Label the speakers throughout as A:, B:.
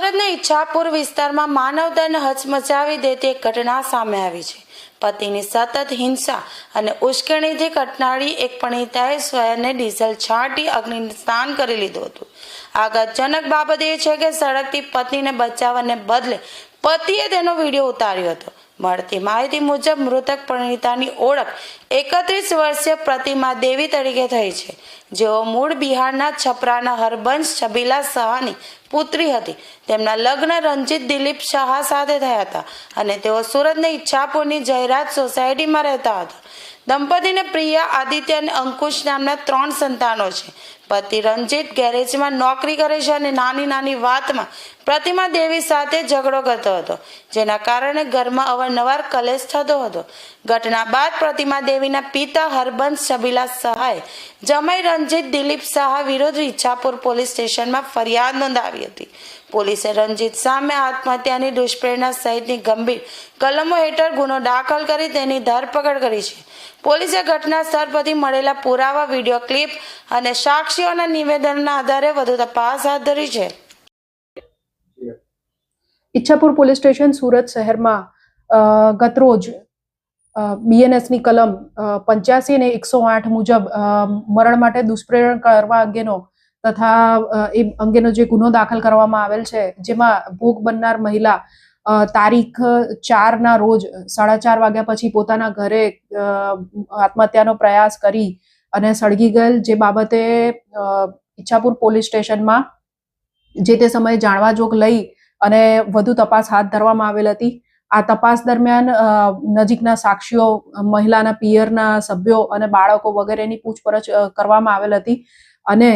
A: સુરતના ઈચ્છાપુર વિસ્તારમાં માનવતાને હચમચાવી દેતી એક ઘટના સામે આવી છે। પતિની સતત હિંસા અને ઉશ્કેરણીથી કંટાળી એક પરિણીતાએ સ્વયંને ડીઝલ છાંટી અગ્નિ સ્નાન કરી લીધું હતું। આઘાતજનક બાબત એ છે કે સળગતી પત્નીને બચાવવાને બદલે પતિએ તેનો વિડીયો ઉતાર્યો હતો। મળતી માહિતી મુજબ મૃતક પરિણીતાની ઓળખ 31 વર્ષીય પ્રતિમા દેવી તરીકે થઈ છે, જેઓ મૂળ બિહારના છપરાના હરબંશ છબીલા શાહની પુત્રી હતી। તેમના લગ્ન રંજીત દિલીપ શાહ સાથે થયા હતા અને તેઓ સુરતની ઈચ્છાપુરની જયરાજ સોસાયટીમાં રહેતા હતા। દંપતીને પ્રિયા, આદિત્ય અને અંકુશ નામના 3 સંતાનો છે। પતિ રંજીત ગેરેજમાં નોકરી કરે છે અને નાની નાની વાતમાં પ્રતિમા દેવી સાથે ઝઘડો કરતો હતો, જેના કારણે ઘરમાં અવારનવાર કલેશ થતો હતો। ઘટના બાદ પ્રતિમા દેવીના પિતા હરબંશ છબીલા શાહે જમાઈ રંજીત દિલીપ શાહ વિરુદ્ધ ઈચ્છાપુર પોલીસ સ્ટેશનમાં ફરિયાદ નોંધાવી હતી। પોલીસે રંજીત સામે આત્મહત્યાની દુષ્પ્રેરણા સહિતની ગંભીર કલમો હેઠળ ગુનો દાખલ કરી તેની ધરપકડ કરી છે। પોલીસે ઘટના સ્થળ પરથી મળેલા પુરાવા, વિડીયો ક્લિપ અને સાક્ષીઓના નિવેદનના આધારે વધુ તપાસ હાથ ધરી છે।
B: ઈચ્છાપુર પોલીસ સ્ટેશન સુરત શહેરમાં ગતરોજ બીએનએસની કલમ 85 અને 108 મુજબ મરણ માટે દુષ્પ્રેરણ કરવા અંગેનો તથા એ અંગેનો જે ગુનો દાખલ કરવામાં આવેલ છે, જેમાં ભોગ બનનાર મહિલા તારીખ 4 ના રોજ 4:30 વાગ્યા પછી પોતાના ઘરે આત્મહત્યાનો પ્રયાસ કરી અને સળગી ગયેલ, જે બાબતે ઈચ્છાપુર પોલીસ સ્ટેશનમાં જે તે સમયે જાણવા જોગ લઈ અને વધુ તપાસ હાથ ધરવામાં આવેલ હતી। આ તપાસ દરમિયાન નજીકના સાક્ષીઓ, મહિલાના પિયરના સભ્યો અને બાળકો વગેરેની પૂછપરછ કરવામાં આવેલ હતી અને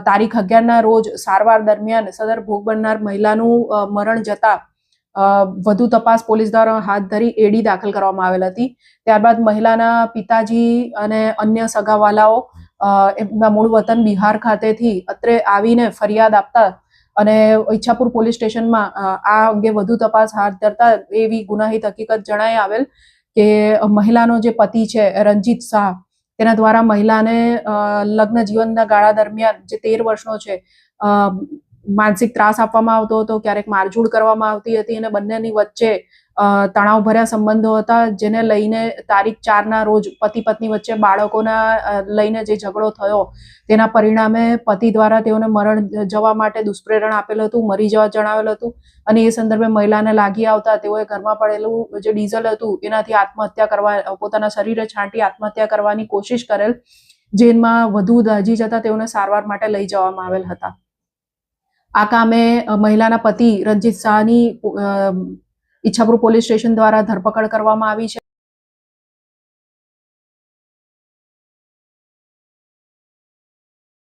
B: તારીખ 11 ના રોજ સારવાર દરમિયાન સદર ભોગ બનનાર મહિલાનું મરણ જતા વધુ તપાસ પોલીસ દ્વારા હાથ ધરી એડી દાખલ કરવામાં આવેલ હતી। ત્યારબાદ મહિલાના પિતાજી અને અન્ય સગાવાલાઓ એમના મૂળ વતન બિહાર ખાતેથી અત્રે આવીને ફરિયાદ આપતા અને ઈચ્છાપુર પોલીસ સ્ટેશનમાં આ અંગે વધુ તપાસ હાથ ધરતા એવી ગુનાહિત હકીકત જણાઈ આવેલ કે મહિલાનો જે પતિ છે રંજીત શાહ, તેના દ્વારા મહિલાને લગ્ન જીવનના ગાળા દરમિયાન જે 13 વર્ષનો છે માનસિક ત્રાસ આપવામાં આવતો હતો, ક્યારેક મારઝૂડ કરવામાં આવતી હતી અને બંનેની વચ્ચે તણાવભર્યા સંબંધો હતા, જેને લઈને તારીખ 4 ના રોજ પતિ પત્ની વચ્ચે બાળકોના લઈને જે ઝઘડો થયો તેના પરિણામે પતિ દ્વારા તેઓને મરણ જવા માટે દુષ્પ્રેરણ આપેલું હતું, મરી જવા જણાવેલું હતું અને એ સંદર્ભે મહિલાને લાગી આવતા તેઓએ ઘરમાં પડેલું જે ડીઝલ હતું એનાથી આત્મહત્યા કરવા, પોતાના શરીરે છાંટી આત્મહત્યા કરવાની કોશિશ કરેલ, જેમાં વધુ દાઝી જતા તેઓને સારવાર માટે લઈ જવામાં આવેલ હતા। આ કામે મહિલાના પતિ રંજીત શાહની ઈચ્છાપુર પોલીસ સ્ટેશન દ્વારા ધરપકડ કરવામાં આવી છે।